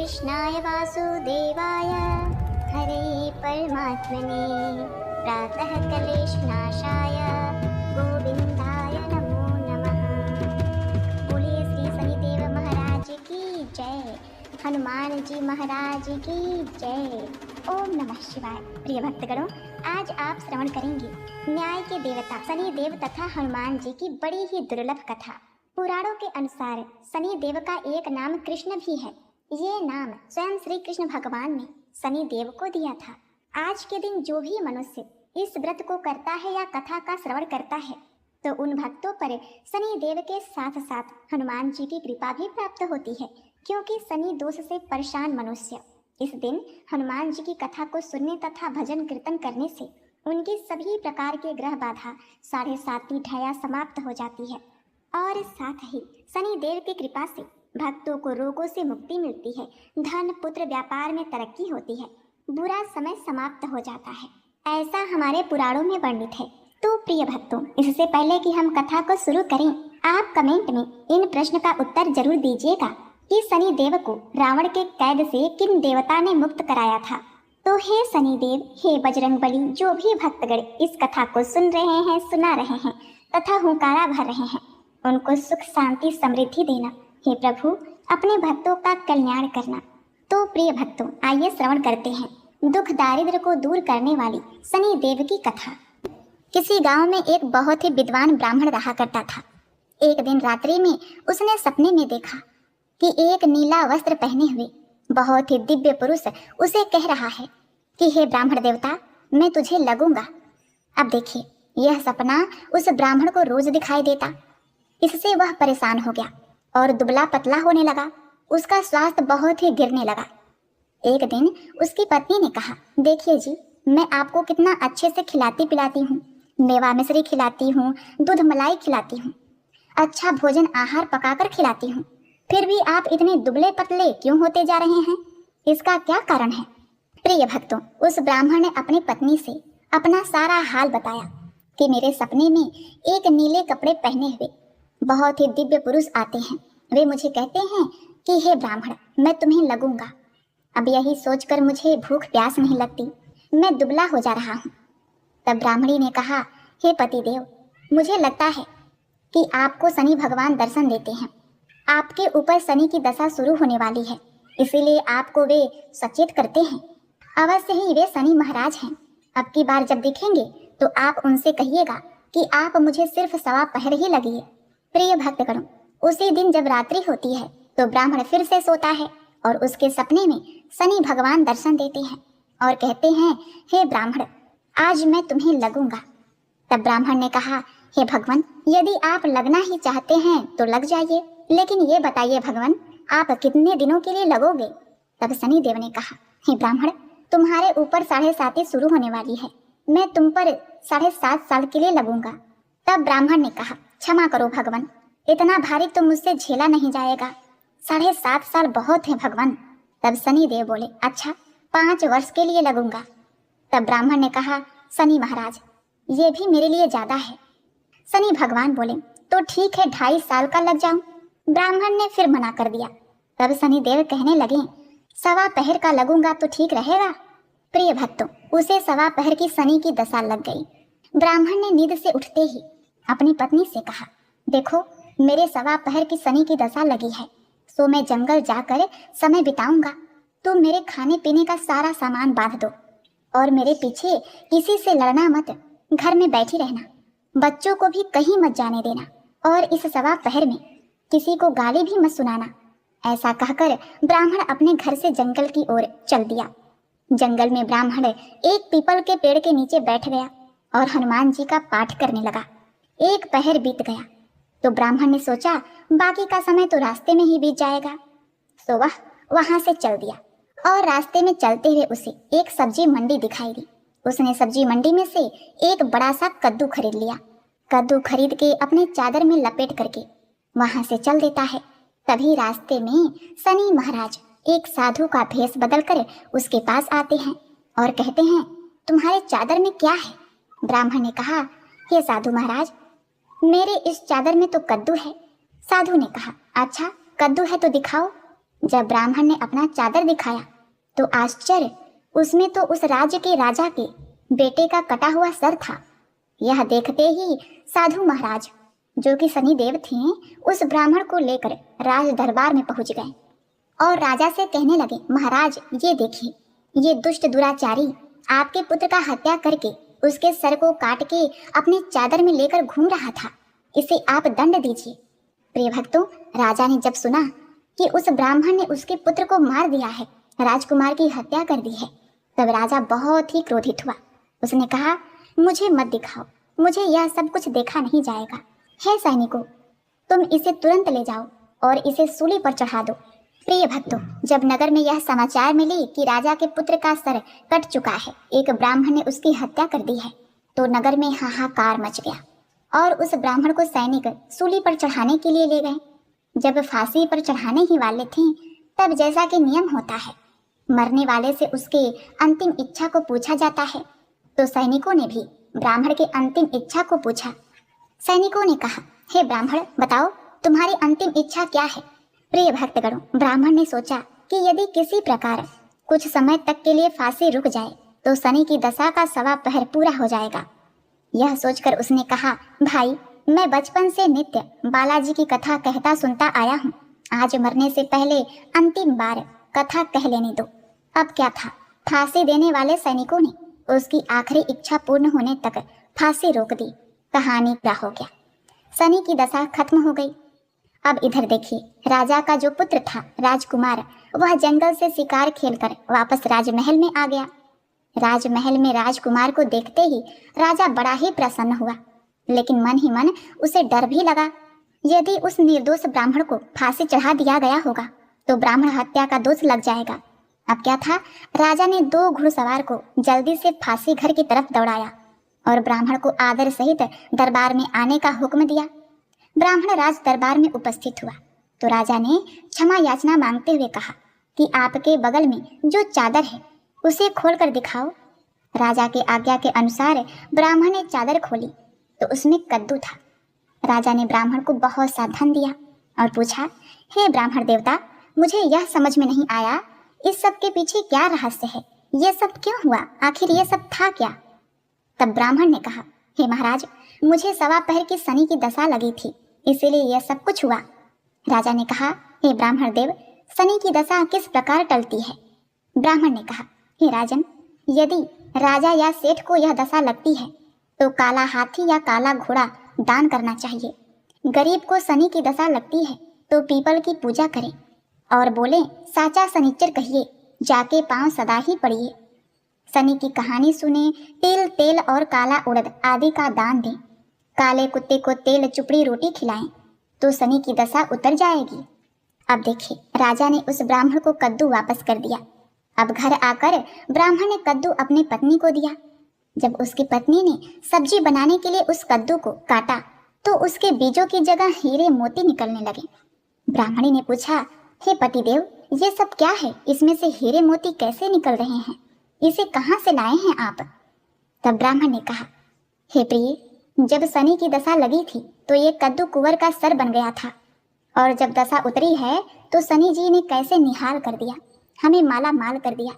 कृष्णाय वासुदेवाय हरे परमात्मने प्रातः क्लेशनाशाय गोविंदाय नमो नमः। बोलिए श्री शनिदेव महाराज की जय, हनुमान जी महाराज की जय। ओम नमः शिवाय। प्रिय भक्तगणों, आज आप श्रवण करेंगे न्याय के देवता शनि देव तथा हनुमान जी की बड़ी ही दुर्लभ कथा। पुराणों के अनुसार शनि देव का एक नाम कृष्ण भी है। ये नाम स्वयं श्री कृष्ण भगवान ने शनि देव को दिया था। आज के दिन जो भी मनुष्य इस व्रत को करता है या कथा का श्रवण करता है तो उन भक्तों पर शनि देव के साथ साथ हनुमान जी की कृपा भी प्राप्त होती है, क्योंकि शनि दोष से परेशान मनुष्य इस दिन हनुमान जी की कथा को सुनने तथा भजन कीर्तन करने से उनकी सभी प्रकार के ग्रह बाधा 7.5 ढाया समाप्त हो जाती है और साथ ही शनि देव की कृपा से भक्तों को रोगों से मुक्ति मिलती है, धन पुत्र व्यापार में तरक्की होती है, बुरा समय समाप्त हो जाता है, ऐसा हमारे पुराणों में वर्णित है। तो प्रिय भक्तों, इससे पहले कि हम कथा को शुरू करें, आप कमेंट में इन प्रश्न का उत्तर जरूर दीजिएगा कि शनि देव को रावण के कैद से किन देवता ने मुक्त कराया था। तो हे शनि देव, हे बजरंग बली, जो भी भक्तगण इस कथा को सुन रहे हैं, सुना रहे हैं तथा हुंकारा भर रहे हैं, उनको सुख शांति समृद्धि देना। हे प्रभु, अपने भक्तों का कल्याण करना। तो प्रिय भक्तों, आइए श्रवण करते हैं दुख दारिद्र को दूर करने वाली शनि देव की कथा। किसी गांव में एक बहुत ही विद्वान ब्राह्मण रहा करता था। एक दिन रात्रि में उसने सपने में देखा कि एक नीला वस्त्र पहने हुए बहुत ही दिव्य पुरुष उसे कह रहा है कि हे ब्राह्मण देवता, मैं तुझे लगूंगा। अब देखिए, यह सपना उस ब्राह्मण को रोज दिखाई देता। इससे वह परेशान हो गया और दुबला पतला होने लगा। उसका स्वास्थ्य बहुत ही गिरने लगा। एक दिन उसकी पत्नी ने कहा, देखिए जी, मैं आपको कितना अच्छे से खिलाती पिलाती हूँ, मेवा मिश्री खिलाती हूँ, दूध मलाई खिलाती हूँ, अच्छा भोजन आहार पकाकर खिलाती हूँ, फिर भी आप इतने दुबले पतले क्यों होते जा रहे हैं? इसका क्या कारण है? प्रिय भक्तों, उस ब्राह्मण ने अपनी पत्नी से अपना सारा हाल बताया कि मेरे सपने में एक नीले कपड़े पहने हुए बहुत ही दिव्य पुरुष आते हैं। वे मुझे कहते हैं कि हे ब्राह्मण, मैं तुम्हें लगूंगा। अब यही सोचकर मुझे भूख प्यास नहीं लगती, मैं दुबला हो जा रहा हूँ। तब ब्राह्मणी ने कहा, हे पतिदेव, मुझे लगता है कि आपको शनि भगवान दर्शन देते हैं। आपके ऊपर शनि की दशा शुरू होने वाली है, इसीलिए आपको वे सचेत करते हैं। अवश्य ही वे शनि महाराज हैं। अब की बार जब दिखेंगे तो आप उनसे कहिएगा कि आप मुझे सिर्फ 1.25 पहर ही लगिए। प्रिय भक्तगणों, उसी दिन जब रात्रि होती है तो ब्राह्मण फिर से सोता है और उसके सपने में शनि भगवान दर्शन देते हैं और कहते हैं, हे ब्राह्मण, आज मैं तुम्हें लगूंगा। तब ब्राह्मण ने कहा, हे भगवान, यदि आप लगना ही चाहते हैं तो लग जाइए, लेकिन ये बताइए भगवान, आप कितने दिनों के लिए लगोगे? तब शनि देव ने कहा, हे ब्राह्मण, तुम्हारे ऊपर 7.5 शुरू होने वाली है, मैं तुम पर 7.5 साल के लिए लगूंगा। तब ब्राह्मण ने कहा, क्षमा करो भगवान, इतना भारी तो मुझसे झेला नहीं जाएगा, 7.5 साल बहुत है भगवान। तब शनि देव बोले, अच्छा 5 वर्ष के लिए लगूंगा। तब ब्राह्मण ने कहा, शनि महाराज, ये भी मेरे लिए ज्यादा है। शनि भगवान बोले, तो ठीक है, 2.5 साल का लग जाऊं। ब्राह्मण ने फिर मना कर दिया। तब शनि देव कहने लगे, 1.25 पहर का लगूंगा तो ठीक रहेगा। प्रिय भक्तों, उसे 1.25 पहर की शनि की दशा लग गई। ब्राह्मण ने नींद से उठते ही अपनी पत्नी से कहा, देखो, मेरे 1.25 पहर की शनि की दशा लगी है, सो मैं जंगल जाकर समय बिताऊंगा। तुम मेरे खाने पीने का सारा सामान बांध दो और मेरे पीछे किसी से लड़ना मत, घर में बैठी रहना, बच्चों को भी कहीं मत जाने देना और इस 1.25 पहर में किसी को गाली भी मत सुनाना। ऐसा कहकर ब्राह्मण अपने घर से जंगल की ओर चल दिया। जंगल में ब्राह्मण एक पीपल के पेड़ के नीचे बैठ गया और हनुमान जी का पाठ करने लगा। 1 पहर बीत गया तो ब्राह्मण ने सोचा, बाकी का समय तो रास्ते में ही बीत जाएगा, तो वह वहां से चल दिया और रास्ते में चलते हुए उसे एक सब्जी मंडी दिखाई दी। उसने सब्जी मंडी में से एक बड़ा सा कद्दू खरीद लिया। कद्दू खरीद के अपने चादर में लपेट करके वहां से चल देता है। तभी रास्ते में शनि महाराज एक साधु का भेष बदलकर उसके पास आते हैं और कहते हैं, तुम्हारे चादर में क्या है? ब्राह्मण ने कहा, हे साधु महाराज, मेरे इस चादर में तो कद्दू है। साधु ने कहा, अच्छा कद्दू है तो दिखाओ। जब ब्राह्मण ने अपना चादर दिखाया तो आश्चर्य, उसमें तो उस राज्य के राजा के बेटे का कटा हुआ सर था। यह देखते ही साधु महाराज, जो कि शनिदेव थे, उस ब्राह्मण को लेकर राज दरबार में पहुंच गए और राजा से कहने लगे, महाराज ये देखिए, ये दुष्ट दुराचारी आपके पुत्र का हत्या करके उसके सर को काट के अपने चादर में लेकर घूम रहा था, इसे आप दंड दीजिए। प्रिय भक्तों, राजा ने जब सुना कि उस ब्राह्मण ने उसके पुत्र को मार दिया है, राजकुमार की हत्या कर दी है, तब राजा बहुत ही क्रोधित हुआ। उसने कहा, मुझे मत दिखाओ, मुझे यह सब कुछ देखा नहीं जाएगा। हे सैनिकों, तुम इसे तुरंत ले जाओ और इसे सूली पर चढ़ा दो। प्रिय भक्तों, जब नगर में यह समाचार मिली कि राजा के पुत्र का सर कट चुका है, एक ब्राह्मण ने उसकी हत्या कर दी है, तो नगर में हाहाकार मच गया और उस ब्राह्मण को सैनिक सूली पर चढ़ाने के लिए ले गए। जब फांसी पर चढ़ाने ही वाले थे, तब जैसा कि नियम होता है, मरने वाले से उसके अंतिम इच्छा को पूछा जाता है, तो सैनिकों ने भी ब्राह्मण के अंतिम इच्छा को पूछा। सैनिकों ने कहा, हे ब्राह्मण, बताओ तुम्हारी अंतिम इच्छा क्या है। प्रिय भक्तगणों, ब्राह्मण ने सोचा कि यदि किसी प्रकार कुछ समय तक के लिए फांसी रुक जाए तो शनि की दशा का 1.25 पहर पूरा हो जाएगा। यह सोचकर उसने कहा, भाई, मैं बचपन से नित्य बालाजी की कथा कहता सुनता आया हूँ, आज मरने से पहले अंतिम बार कथा कह लेने दो। अब क्या था, फांसी देने वाले सैनिकों ने उसकी आखिरी इच्छा पूर्ण होने तक फांसी रोक दी। कहानी पूरा हो गया, शनि की दशा खत्म हो गई। अब इधर देखिए, राजा का जो पुत्र था राजकुमार, वह जंगल से शिकार खेलकर वापस राजमहल में आ गया। राजमहल में राजकुमार को देखते ही राजा बड़ा ही प्रसन्न हुआ, लेकिन मन ही मन उसे डर भी लगा। यदि उस निर्दोष ब्राह्मण को फांसी चढ़ा दिया गया होगा तो ब्राह्मण हत्या का दोष लग जाएगा। अब क्या था, राजा ने 2 घुड़सवार को जल्दी से फांसी घर की तरफ दौड़ाया और ब्राह्मण को आदर सहित दरबार में आने का हुक्म दिया। ब्राह्मण राज दरबार में उपस्थित हुआ तो राजा ने क्षमा याचना मांगते हुए कहा कि आपके बगल में जो चादर है उसे खोलकर दिखाओ। राजा के आज्ञा के अनुसार ब्राह्मण ने चादर खोली तो उसमें कद्दू था। राजा ने ब्राह्मण को बहुत सा धन दिया और पूछा, हे ब्राह्मण देवता, मुझे यह समझ में नहीं आया, इस सब के पीछे क्या रहस्य है, ये सब क्यों हुआ, आखिर ये सब था क्या। तब ब्राह्मण ने कहा, हे महाराज, मुझे 1.25 पहर की शनि की दशा लगी थी, इसीलिए यह सब कुछ हुआ। राजा ने कहा, हे ब्राह्मण देव, शनि की दशा किस प्रकार टलती है। ब्राह्मण ने कहा, हे राजन, यदि राजा या सेठ को यह दशा लगती है तो काला हाथी या काला घोड़ा दान करना चाहिए। गरीब को शनि की दशा लगती है तो पीपल की पूजा करें और बोले, साचा शनिचर कहिए, जाके पांव सदा ही पड़िए। शनि की कहानी सुने, तिल तेल और काला उड़द आदि का दान दें। काले कुत्ते को तेल चुपड़ी रोटी खिलाएं तो शनि की दशा उतर जाएगी। अब देखिए, राजा ने उस ब्राह्मण को कद्दू वापस कर दिया। अब घर आकर ब्राह्मण ने कद्दू अपनी पत्नी को दिया। जब उसकी पत्नी ने सब्जी बनाने के लिए उस कद्दू को काटा तो उसके बीजों की जगह हीरे मोती निकलने लगे। ब्राह्मणी ने पूछा, हे पतिदेव, ये सब क्या है, इसमें से हीरे मोती कैसे निकल रहे हैं, इसे कहाँ से लाए हैं आप। तब ब्राह्मण ने कहा, हे प्रिय, जब शनि की दशा लगी थी तो ये कद्दू कुंवर का सर बन गया था, और जब दशा उतरी है तो शनि जी ने कैसे निहाल कर दिया, हमें माला माल कर दिया।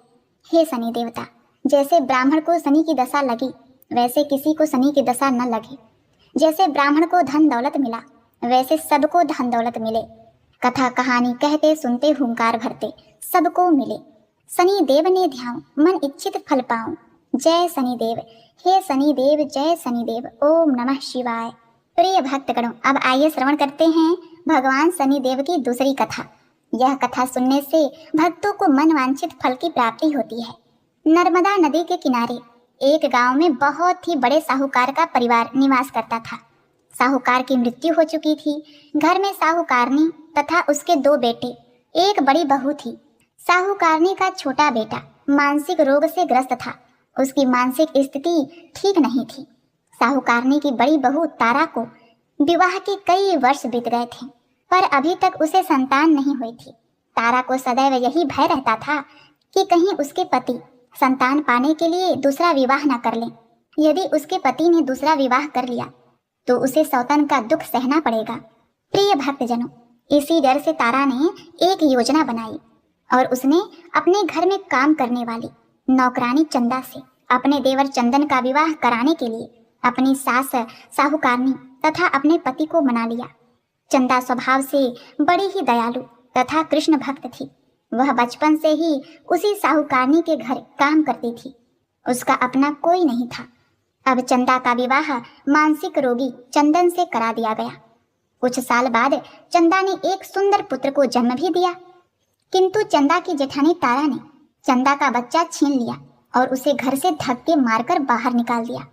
हे शनि देवता, जैसे ब्राह्मण को शनि की दशा लगी वैसे किसी को शनि की दशा न लगे। जैसे ब्राह्मण को धन दौलत मिला वैसे सबको धन दौलत मिले। कथा कहानी कहते सुनते हुंकार भरते सबको मिले। शनि देव ने ध्यान मन इच्छित फल पाऊं। जय शनि देव, हे शनि देव, जय शनि देव, ओम नमः शिवाय। प्रिय भक्तगणों, अब आइए श्रवण करते हैं भगवान शनि देव की दूसरी कथा। यह कथा सुनने से भक्तों को मन वांछित फल की प्राप्ति होती है। नर्मदा नदी के किनारे एक गांव में बहुत ही बड़े साहूकार का परिवार निवास करता था। साहूकार की मृत्यु हो चुकी थी। घर में साहूकारनी तथा उसके 2 बेटे, एक बड़ी बहू थी। साहूकारनी का छोटा बेटा मानसिक रोग से ग्रस्त था। उसकी मानसिक स्थिति ठीक नहीं थी। साहूकारनी की बड़ी बहू तारा को विवाह के कई वर्ष बीत गए थे, पर अभी तक उसे संतान नहीं हुई थी। तारा को सदैव यही भय रहता था कि कहीं उसके पति संतान पाने के लिए दूसरा विवाह न कर लें। यदि उसके पति ने दूसरा विवाह कर लिया तो उसे सौतन का दुख सहना पड़ेगा। प्रिय भक्तजनों, इसी डर से तारा ने एक योजना बनाई और उसने अपने घर में काम करने वाली नौकरानी चंदा से अपने देवर चंदन का विवाह कराने के लिए अपनी सास साहूकारनी तथा अपने पति को मना लिया। चंदा स्वभाव से बड़ी ही दयालु तथा कृष्ण भक्त थी। वह बचपन से ही उसी साहूकारनी के घर काम करती थी। उसका अपना कोई नहीं था। अब चंदा का विवाह मानसिक रोगी चंदन से करा दिया गया। कुछ साल बाद चंदा ने एक सुंदर पुत्र को जन्म भी दिया, किंतु चंदा की जेठानी तारा ने चंदा का बच्चा छीन लिया और उसे घर से धक्के मारकर बाहर निकाल दिया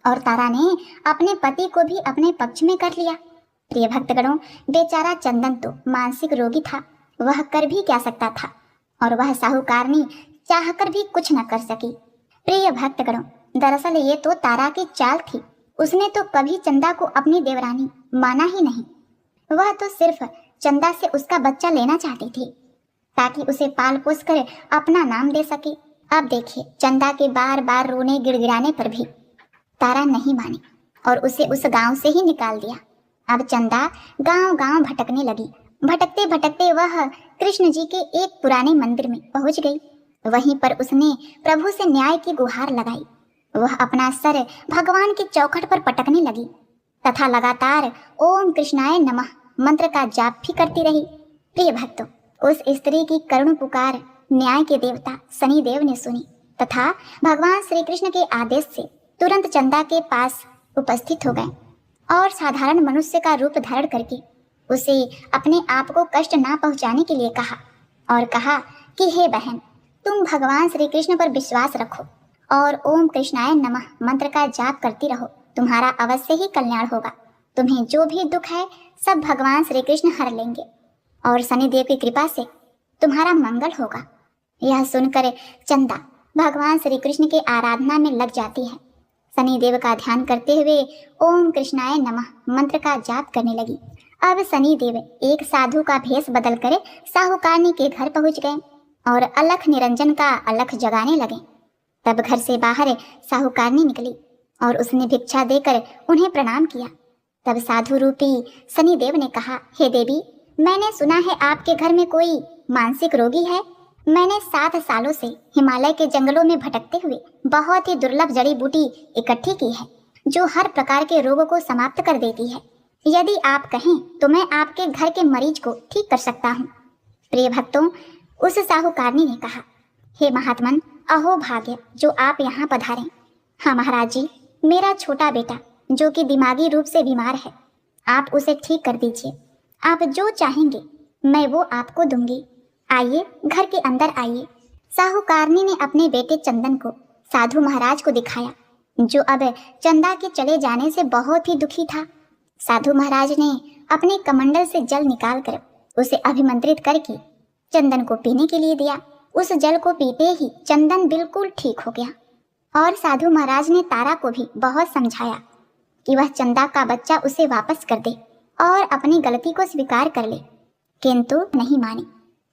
और तारा ने अपने पति को भी अपने पक्ष में कर लिया। प्रिय भक्तगणों, बेचारा चंदन तो मानसिक रोगी था, वह कर भी क्या सकता था और वह साहूकारनी चाहकर भी कुछ न कर सकी। प्रिय भक्तगणों, दरअसल ये तो तारा की चाल थी। उसने तो कभी चंदा को अपनी देवरानी माना ही नहीं। वह तो सिर्फ चंदा से उसका बच्चा लेना चाहती थी ताकि उसे पाल पोस कर अपना नाम दे सके। अब देखिए, चंदा के बार बार रोने गिड़गिड़ाने पर भी तारा नहीं मानी और उसे उस गांव से ही निकाल दिया। अब चंदा गांव गांव भटकने लगी। भटकते भटकते वह कृष्ण जी के एक पुराने मंदिर में पहुंच गई। वहीं पर उसने प्रभु से न्याय की गुहार लगाई। वह अपना सर भगवान की चौखट पर पटकने लगी तथा लगातार ओम कृष्णाय नमः मंत्र का जाप भी करती रही। प्रिय भक्तों, उस स्त्री की करुण पुकार न्याय के देवता शनिदेव ने सुनी तथा भगवान श्री कृष्ण के आदेश से तुरंत चंदा के पास उपस्थित हो गए और साधारण मनुष्य का रूप धारण करके उसे अपने आप को कष्ट ना पहुंचाने के लिए कहा और कहा कि हे बहन, तुम भगवान श्री कृष्ण पर विश्वास रखो और ओम कृष्णाय नमः मंत्र का जाप करती रहो। तुम्हारा अवश्य ही कल्याण होगा। तुम्हें जो भी दुख है सब भगवान श्री कृष्ण हर लेंगे और शनिदेव की कृपा से तुम्हारा मंगल होगा। यह सुनकर चंदा भगवान श्री कृष्ण के आराधना में लग जाती है। शनिदेव का ध्यान करते हुए ओम कृष्णाय नमः मंत्र का जाप करने लगी। अब शनिदेव एक साधु का भेष बदल कर साहूकारनी के घर पहुंच गए और अलख निरंजन का अलख जगाने लगे। तब घर से बाहर साहूकारनी निकली और उसने भिक्षा देकर उन्हें प्रणाम किया। तब साधु रूपी शनिदेव ने कहा, हे देवी, मैंने सुना है आपके घर में कोई मानसिक रोगी है। मैंने 7 सालों से हिमालय के जंगलों में भटकते हुए बहुत ही दुर्लभ जड़ी बूटी इकट्ठी की है जो हर प्रकार के रोगों को समाप्त कर देती है। यदि आप कहें तो मैं आपके घर के मरीज को ठीक कर सकता हूँ। प्रिय भक्तों, उस साहूकारनी ने कहा, हे महात्मन, अहो भाग्य जो आप यहाँ पधारें। हाँ महाराज जी, मेरा छोटा बेटा जो कि दिमागी रूप से बीमार है, आप उसे ठीक कर दीजिए। आप जो चाहेंगे मैं वो आपको दूंगी। आइए, घर के अंदर आइए। साहूकारनी ने अपने बेटे चंदन को साधु महाराज को दिखाया जो अब चंदा के चले जाने से बहुत ही दुखी था। साधु महाराज ने अपने कमंडल से जल निकालकर उसे अभिमंत्रित करके चंदन को पीने के लिए दिया। उस जल को पीते ही चंदन बिल्कुल ठीक हो गया और साधु महाराज ने तारा को भी बहुत समझाया कि वह चंदा का बच्चा उसे वापस कर दे और अपनी गलती को स्वीकार कर ले, किंतु नहीं मानी।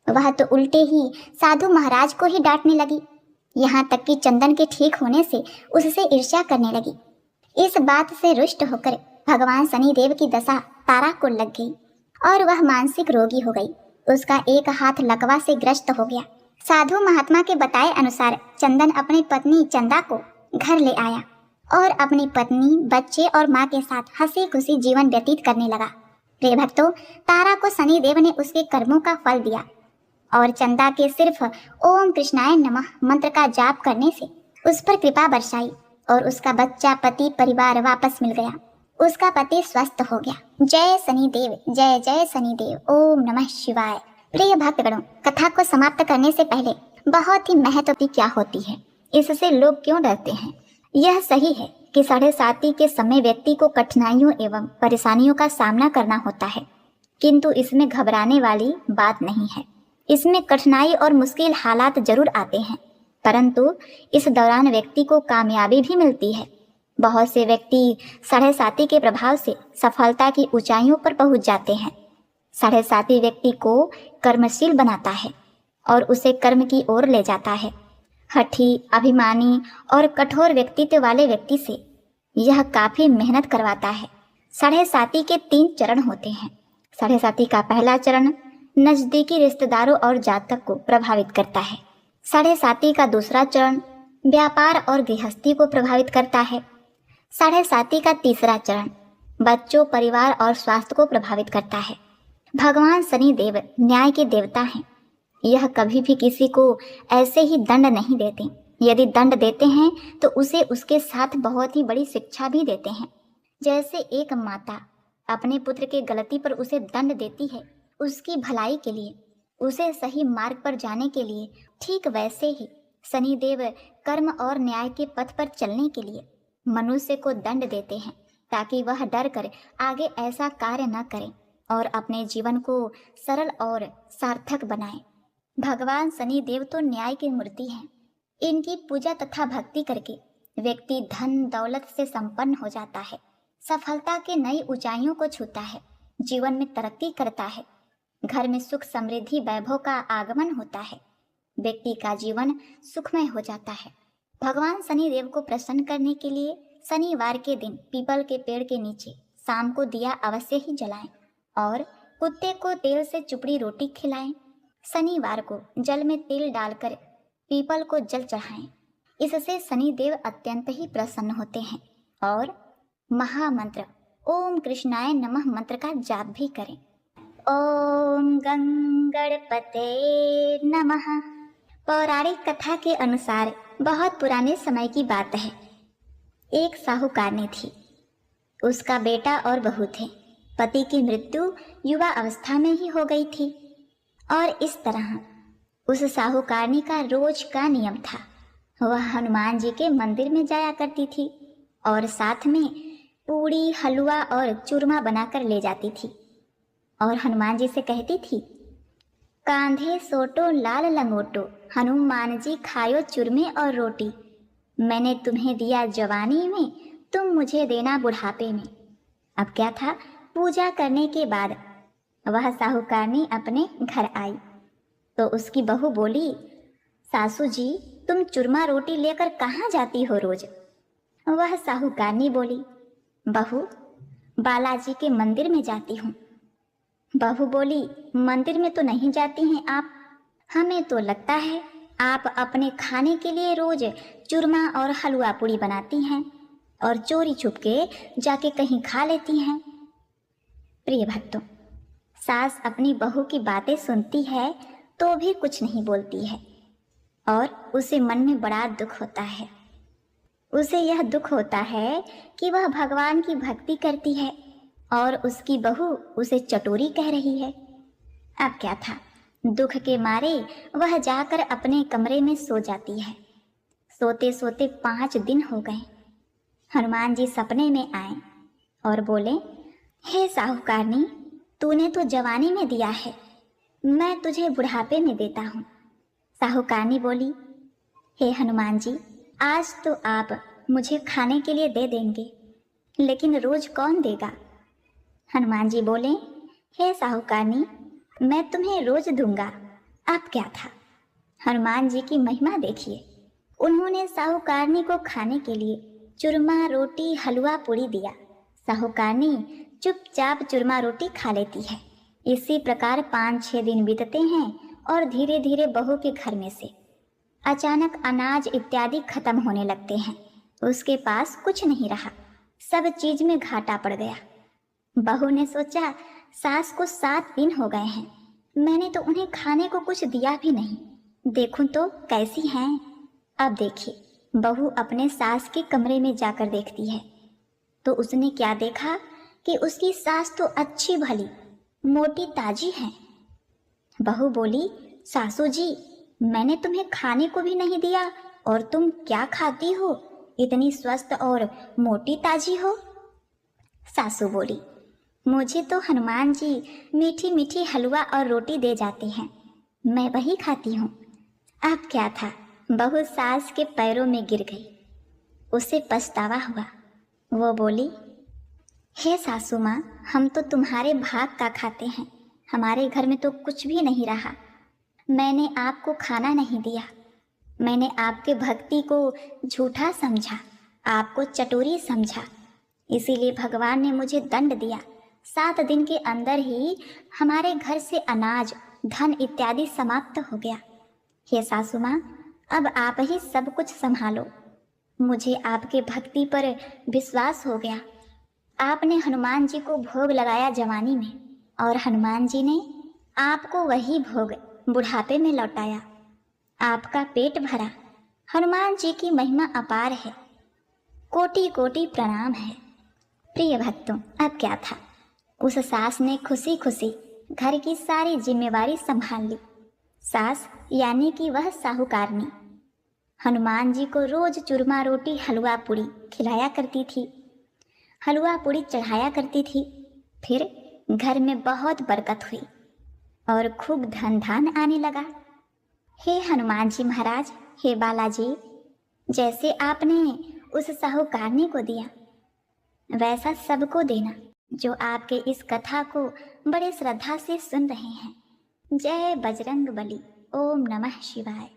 वह तो उल्टे ही साधु महाराज को ही डांटने लगी, यहाँ तक कि चंदन के ठीक होने से उससे ईर्ष्या करने लगी। इस बात से रुष्ट होकर भगवान शनिदेव की दशा तारा को लग गई और वह मानसिक रोगी हो गई। उसका एक हाथ लकवा से ग्रस्त हो गया। साधु महात्मा के बताए अनुसार चंदन अपनी पत्नी चंदा को घर ले आया और अपनी पत्नी, बच्चे और माँ के साथ हंसी खुशी जीवन व्यतीत करने लगा। प्रिय भक्तों, तारा को शनिदेव ने उसके कर्मों का फल दिया और चंदा के सिर्फ ओम कृष्णाय नमः मंत्र का जाप करने से उस पर कृपा बरसाई और उसका बच्चा, पति, परिवार वापस मिल गया। उसका पति स्वस्थ हो गया। जय शनिदेव, जय जय शनिदेव, ओम नमः शिवाय। प्रिय भक्तगणों, कथा को समाप्त करने से पहले बहुत ही महत्व क्या होती है, इससे लोग क्यों डरते हैं। यह सही है कि 7:30 के समय व्यक्ति को कठिनाइयों एवं परेशानियों का सामना करना होता है, किंतु इसमें घबराने वाली बात नहीं है। इसमें कठिनाई और मुश्किल हालात जरूर आते हैं, परंतु इस दौरान व्यक्ति को कामयाबी भी मिलती है। बहुत से व्यक्ति 7:30 के प्रभाव से सफलता की ऊंचाइयों पर पहुंच जाते हैं। 7:30 व्यक्ति को कर्मशील बनाता है और उसे कर्म की ओर ले जाता है। हठी, अभिमानी और कठोर व्यक्तित्व वाले व्यक्ति से यह काफी मेहनत करवाता है। 7:30 के 3 चरण होते हैं। साढ़े साथी का पहला चरण नजदीकी रिश्तेदारों और जातक को प्रभावित करता है। साढ़े साथी का दूसरा चरण व्यापार और गृहस्थी को प्रभावित करता है। साढ़े साथी का तीसरा चरण बच्चों, परिवार और स्वास्थ्य को प्रभावित करता है। भगवान शनि देव न्याय के देवता हैं। यह कभी भी किसी को ऐसे ही दंड नहीं देते। यदि दंड देते हैं तो उसे उसके साथ बहुत ही बड़ी शिक्षा भी देते हैं। जैसे एक माता अपने पुत्र के गलती पर उसे दंड देती है उसकी भलाई के लिए, उसे सही मार्ग पर जाने के लिए, ठीक वैसे ही शनिदेव कर्म और न्याय के पथ पर चलने के लिए मनुष्य को दंड देते हैं ताकि वह डर कर आगे ऐसा कार्य न करे और अपने जीवन को सरल और सार्थक बनाए। भगवान शनिदेव तो न्याय की मूर्ति हैं। इनकी पूजा तथा भक्ति करके व्यक्ति धन दौलत से संपन्न हो जाता है, सफलता के नई ऊंचाइयों को छूता है, जीवन में तरक्की करता है, घर में सुख समृद्धि वैभव का आगमन होता है, व्यक्ति का जीवन सुखमय हो जाता है। भगवान शनिदेव को प्रसन्न करने के लिए शनिवार के दिन पीपल के पेड़ के नीचे शाम को दिया अवश्य ही जलाएं और कुत्ते को तेल से चुपड़ी रोटी खिलाएं। शनिवार को जल में तेल डालकर पीपल को जल चढ़ाएं। इससे शनिदेव अत्यंत ही प्रसन्न होते हैं। और महामंत्र ओम कृष्णाय नमः मंत्र का जाप भी करें। ओम गंगणपते नमः। पौराणिक कथा के अनुसार बहुत पुराने समय की बात है। एक साहूकारनी थी। उसका बेटा और बहू थे। पति की मृत्यु युवा अवस्था में ही हो गई थी और इस तरह उस साहूकारनी का रोज का नियम था। वह हनुमान जी के मंदिर में जाया करती थी और साथ में पूड़ी, हलवा और चूरमा बनाकर ले जाती थी और हनुमान जी से कहती थी, कांधे सोटो लाल लंगोटो, हनुमान जी खायो चूरमे और रोटी। मैंने तुम्हें दिया जवानी में, तुम मुझे देना बुढ़ापे में। अब क्या था, पूजा करने के बाद वह साहूकारनी अपने घर आई तो उसकी बहू बोली, सासू जी तुम चूरमा रोटी लेकर कहाँ जाती हो रोज? वह साहूकारनी बोली, बहू बालाजी के मंदिर में जाती हूँ। बहू बोली, मंदिर में तो नहीं जाती हैं आप, हमें तो लगता है आप अपने खाने के लिए रोज चूरमा और हलवा पूड़ी बनाती हैं और चोरी छुपके जाके कहीं खा लेती हैं। प्रिय भक्तों, सास अपनी बहू की बातें सुनती है तो भी कुछ नहीं बोलती है और उसे मन में बड़ा दुख होता है। उसे यह दुख होता है कि वह भगवान की भक्ति करती है और उसकी बहू उसे चटोरी कह रही है। अब क्या था, दुख के मारे वह जाकर अपने कमरे में सो जाती है। सोते सोते 5 दिन हो गए। हनुमान जी सपने में आए और बोले, हे साहूकारनी, तूने तो जवानी में दिया है, मैं तुझे बुढ़ापे में देता हूँ। साहूकारनी बोली, हे हनुमान जी, आज तो आप मुझे खाने के लिए दे देंगे, लेकिन रोज कौन देगा? हनुमान जी बोले, हे साहूकारनी, मैं तुम्हें रोज दूंगा। अब क्या था, हनुमान जी की महिमा देखिए। उन्होंने साहूकारनी को खाने के लिए चूरमा, रोटी, हलवा, पूड़ी दिया। साहूकारनी चुपचाप चूरमा रोटी खा लेती है। इसी प्रकार 5-6 दिन बीतते हैं और धीरे धीरे बहू के घर में से अचानक अनाज इत्यादि खत्म होने लगते हैं। उसके पास कुछ नहीं रहा, सब चीज में घाटा पड़ गया। बहू ने सोचा, सास को 7 दिन हो गए हैं, मैंने तो उन्हें खाने को कुछ दिया भी नहीं, देखूं तो कैसी हैं। अब देखिए, बहू अपने सास के कमरे में जाकर देखती है तो उसने क्या देखा कि उसकी सास तो अच्छी भली मोटी ताजी है। बहू बोली, सासू जी, मैंने तुम्हें खाने को भी नहीं दिया और तुम क्या खाती हो, इतनी स्वस्थ और मोटी ताजी हो। सासू बोली, मुझे तो हनुमान जी मीठी मीठी हलवा और रोटी दे जाते हैं, मैं वही खाती हूँ। अब क्या था, बहू सास के पैरों में गिर गई। उसे पछतावा हुआ। वो बोली, हे सासू माँ, हम तो तुम्हारे भाग का खाते हैं, हमारे घर में तो कुछ भी नहीं रहा। मैंने आपको खाना नहीं दिया, मैंने आपके भक्ति को झूठा समझा, आपको चटोरी समझा, इसीलिए भगवान ने मुझे दंड दिया। 7 दिन के अंदर ही हमारे घर से अनाज, धन इत्यादि समाप्त हो गया। हे सासू माँ, अब आप ही सब कुछ संभालो। मुझे आपके भक्ति पर विश्वास हो गया। आपने हनुमान जी को भोग लगाया जवानी में, और हनुमान जी ने आपको वही भोग बुढ़ापे में लौटाया। आपका पेट भरा। हनुमान जी की महिमा अपार है। कोटि कोटि प्रणाम है। प्रिय भक्तों, अब क्या था, उस सास ने खुशी खुशी घर की सारी जिम्मेवारी संभाल ली। सास यानी कि वह साहूकारनी हनुमान जी को रोज चूरमा रोटी हलवा पूड़ी खिलाया करती थी, हलवा पूड़ी चढ़ाया करती थी। फिर घर में बहुत बरकत हुई और खूब धन धान आने लगा। हे हनुमान जी महाराज, हे बालाजी, जैसे आपने उस साहूकारनी को दिया वैसा सबको देना जो आपके इस कथा को बड़े श्रद्धा से सुन रहे हैं। जय बजरंग बली। ओम नमः शिवाय।